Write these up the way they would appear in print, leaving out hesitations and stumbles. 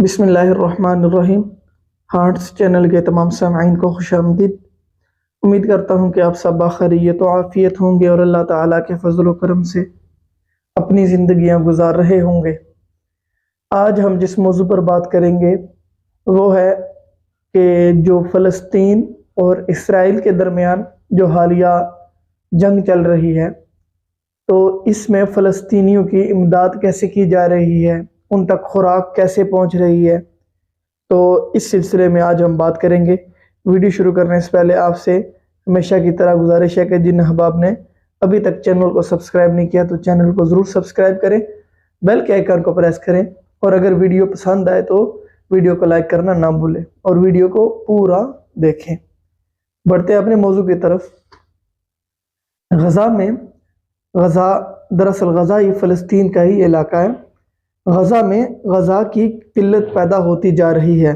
बिस्मिल्लाहिर्रहमानिर्रहीम। Hearts channel के तमाम सामईन को खुश आमदीद। उम्मीद करता हूँ कि आप सब बाखैरियत व आफ़ियत होंगे और अल्लाह ताला के फजल व करम से अपनी ज़िंदगियाँ गुजार रहे होंगे। आज हम जिस मौजू पर बात करेंगे वो है कि जो फ़लस्तीन और इसराइल के दरमियान जो हालिया जंग चल रही है, तो इसमें फ़लस्तीनियों की इमदाद कैसे की जा रही है, उन तक खुराक कैसे पहुंच रही है, तो इस सिलसिले में आज हम बात करेंगे। वीडियो शुरू करने से पहले आपसे हमेशा की तरह गुजारिश है कि जिन अहबाब ने अभी तक चैनल को सब्सक्राइब नहीं किया तो चैनल को ज़रूर सब्सक्राइब करें, बेल के आइकन को प्रेस करें और अगर वीडियो पसंद आए तो वीडियो को लाइक करना ना भूलें और वीडियो को पूरा देखें। बढ़ते अपने मौजू की तरफ। गज़ा दरअसल गज़ा ये फ़लस्तीन का ही इलाका है। गज़ा में गज़ा की किल्लत पैदा होती जा रही है।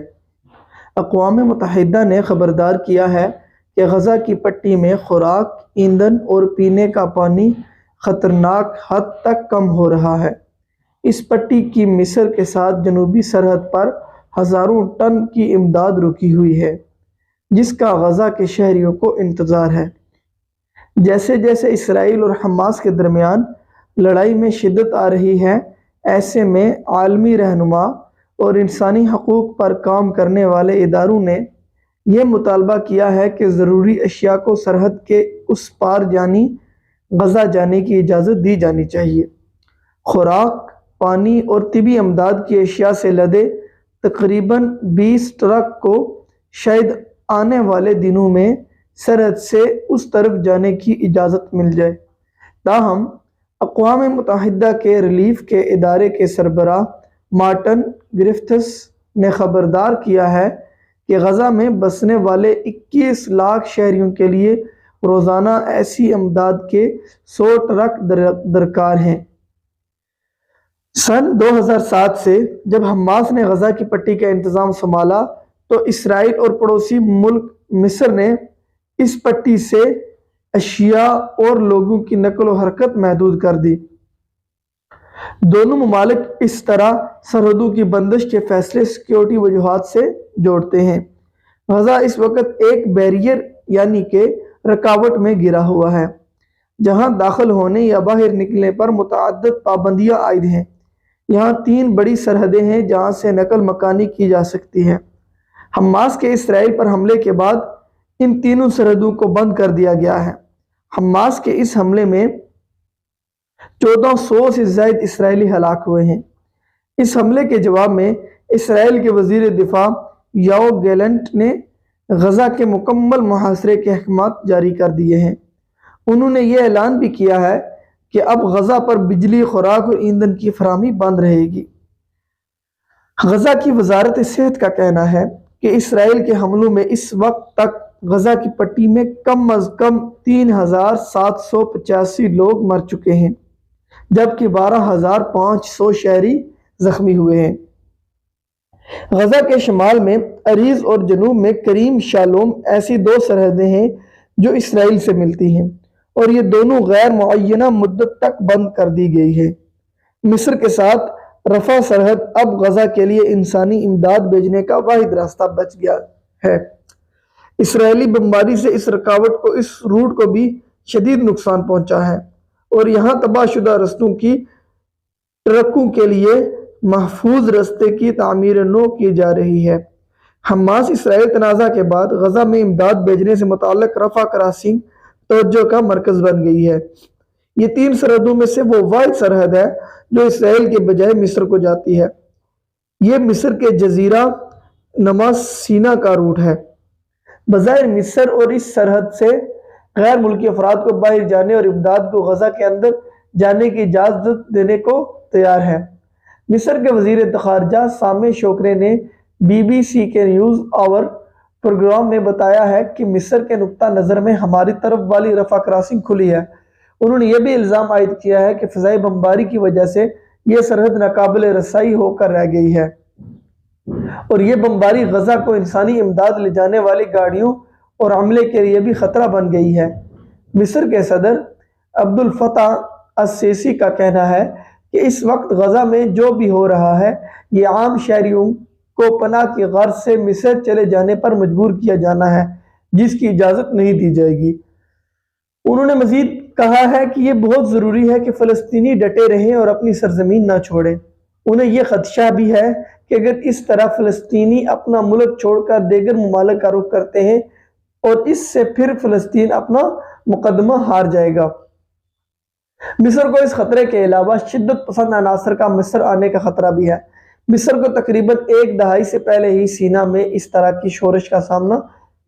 अक़वाम मुत्तहिदा ने ख़बरदार किया है कि गज़ा की पट्टी में खुराक, ईंधन और पीने का पानी ख़तरनाक हद तक कम हो रहा है। इस पट्टी की मिस्र के साथ जनूबी सरहद पर हज़ारों टन की इमदाद रुकी हुई है, जिसका गज़ा के शहरियों को इंतज़ार है। जैसे जैसे इसराइल और हमास के दरमियान लड़ाई में शिद्दत आ रही है, ऐसे में आलमी रहनुमा और इंसानी हकूक़ पर काम करने वाले इदारों ने यह मुतालबा किया है कि ज़रूरी अशिया को सरहद के उस पार यानी गज़ा जाने की इजाज़त दी जानी चाहिए। खुराक, पानी और तिबी अमदाद की अशिया से लदे तकरीबन 20 ट्रक को शायद आने वाले दिनों में सरहद से उस तरफ जाने की इजाज़त मिल जाए। ताहम अक़वाम मुत्तहिदा के रिलीफ के इदारे के सरबराह मार्टिन ग्रिफ़िथ्स ने ख़बरदार किया है कि गज़ा में बसने वाले 21 लाख शहरियों के लिए रोज़ाना ऐसी अमदाद के 100 ट्रक दरकार हैं। सन 2007 से जब हमास ने गज़ा की पट्टी का इंतज़ाम संभाला तो इसराइल और पड़ोसी मुल्क मिस्र ने इस पट्टी से अशिया और लोगों की नकल व हरकत महदूद कर दी। दोनों ममालिक इस तरह सरहदों की बंदिश के फैसले सिक्योरिटी वजूहात से जोड़ते हैं। गज़ा इस वक्त एक बैरियर यानी कि रुकावट में गिरा हुआ है, जहां दाखिल होने या बाहर निकलने पर मुतअद्दिद पाबंदियां आयद हैं। यहाँ 3 बड़ी सरहदें हैं जहां से नकल मकानी की जा सकती है। हमास के इसराइल पर हमले के बाद इन तीनों सरहदों को बंद कर दिया गया है। हमास के इस हमले में 1400 से ज़ायद इसराइली हलाक हुए हैं। इस हमले के जवाब में इसराइल के वज़ीर दिफा योव गैलेंट ने गज़ा के मुकम्मल मुहासरे के अहकाम जारी कर दिए हैं। उन्होंने यह ऐलान भी किया है कि अब गज़ा पर बिजली, खुराक और ईंधन की फराहमी बंद रहेगी। गज़ा की वजारत सेहत का कहना है कि इसराइल के हमलों में इस वक्त तक गज़ा की पट्टी में कम अज़ कम 3785 लोग मर चुके हैं, जबकि 12500 शहरी जख्मी हुए हैं। गज़ा के शमाल में अरीज़ और जनूब में करीम शालोम ऐसी 2 सरहदें हैं जो इसराइल से मिलती हैं और ये दोनों गैर मुअय्यना मुद्दत तक बंद कर दी गई है। मिस्र के साथ रफ़ा सरहद अब गज़ा के लिए इंसानी इमदाद भेजने का वाहिद रास्ता बच गया है। इसराइली बमबारी से इस रुकावट को, इस रूट को भी शदीद नुकसान पहुंचा है और यहाँ तबाहशुदा रस्तों की ट्रकों के लिए महफूज रस्ते की तामीर नो की जा रही है। हमास इसराइल तनाज़ा के बाद गज़ा में इमदाद भेजने से मुताल्लिक रफ़ा क्रॉसिंग तवज्जो का मरकज़ बन गई है। ये 3 सरहदों में से वो वाहिद सरहद है जो इसराइल के बजाय मिस्र को जाती है। ये मिस्र के जजीरा नमा सीना का रूट है। बज़ाहिर मिस्र और इस सरहद से गैर मुल्की अफराद को बाहर जाने और इमदाद को गज़ा के अंदर जाने की इजाज़त देने को तैयार है। मिस्र के वज़ीर ख़ारजा सामे शोकरे ने BBC के न्यूज़ आवर प्रोग्राम में बताया है कि मिस्र के नुक्ता नज़र में हमारी तरफ वाली रफ़ा क्रॉसिंग खुली है। उन्होंने यह भी इल्ज़ाम आयद किया है कि फ़िज़ाई बमबारी की वजह से यह सरहद नाकाबिल रसाई होकर रह गई है और ये बमबारी गज़ा को इंसानी इमदाद ले जाने वाली गाड़ियों और अमले के लिए भी ख़तरा बन गई है। मिस्र के सदर अब्दुल फताह अस-सीसी का कहना है कि इस वक्त गज़ा में जो भी हो रहा है ये आम शहरियों کو پناہ کی غرض سے مصر چلے جانے پر مجبور کیا جانا ہے، جس کی اجازت نہیں دی جائے گی۔ انہوں نے مزید کہا ہے کہ یہ بہت ضروری ہے کہ فلسطینی ڈٹے رہیں اور اپنی سرزمین نہ چھوڑیں۔ انہیں یہ خدشہ بھی ہے کہ اگر اس طرح فلسطینی اپنا ملک چھوڑ کر دیگر ممالک کا رخ کرتے ہیں اور اس سے پھر فلسطین اپنا مقدمہ ہار جائے گا۔ مصر کو اس خطرے کے علاوہ شدت پسند عناصر کا مصر آنے کا خطرہ بھی ہے۔ مصر کو تقریباً ایک دہائی سے پہلے ہی سینا میں اس طرح کی شورش کا سامنا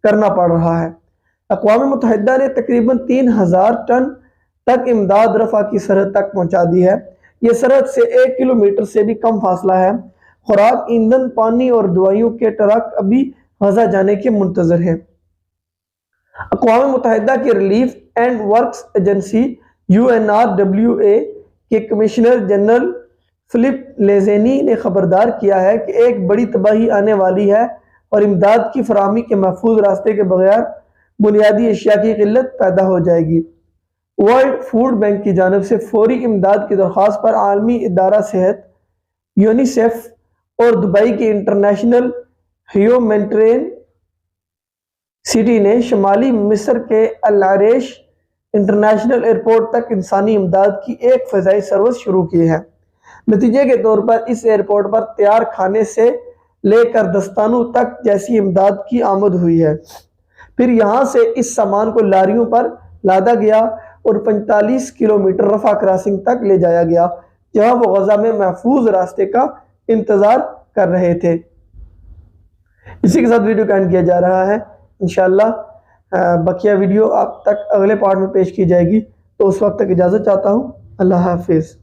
کرنا پڑ رہا ہے۔ اقوام متحدہ نے تقریباً 3000 ٹن تک امداد رفح کی سرحد تک پہنچا دی ہے۔ یہ سرحد سے 1 کلومیٹر سے بھی کم فاصلہ ہے۔ خوراک، ایندھن، پانی اور دوائیوں کے ٹرک ابھی غزہ جانے کے منتظر ہیں۔ اقوام متحدہ کی relief and works agency UNRWA کے کمشنر جنرل فلپ لیزینی نے خبردار کیا ہے کہ ایک بڑی تباہی آنے والی ہے اور امداد کی فراہمی کے محفوظ راستے کے بغیر بنیادی اشیاء کی قلت پیدا ہو جائے گی۔ ورلڈ فوڈ بینک کی جانب سے فوری امداد کی درخواست پر عالمی ادارہ صحت یونیسیف اور دبئی کی انٹرنیشنل ہیومینٹیرین سٹی نے شمالی مصر کے العریش انٹرنیشنل ایئرپورٹ تک انسانی امداد کی ایک فضائی سروس شروع کی ہے۔ نتیجے کے طور پر اس ایئرپورٹ پر تیار کھانے سے لے کر دستانوں تک جیسی امداد کی آمد ہوئی ہے۔ پھر یہاں سے اس سامان کو لاریوں پر لادا گیا اور 45 کلومیٹر رفح کراسنگ تک لے جایا گیا، جہاں وہ غزہ میں محفوظ راستے کا انتظار کر رہے تھے۔ اسی کے ساتھ ویڈیو کا اینڈ کیا جا رہا ہے۔ انشاءاللہ بقیہ ویڈیو آپ تک اگلے پارٹ میں پیش کی جائے گی، تو اس وقت تک اجازت چاہتا ہوں۔ اللہ حافظ۔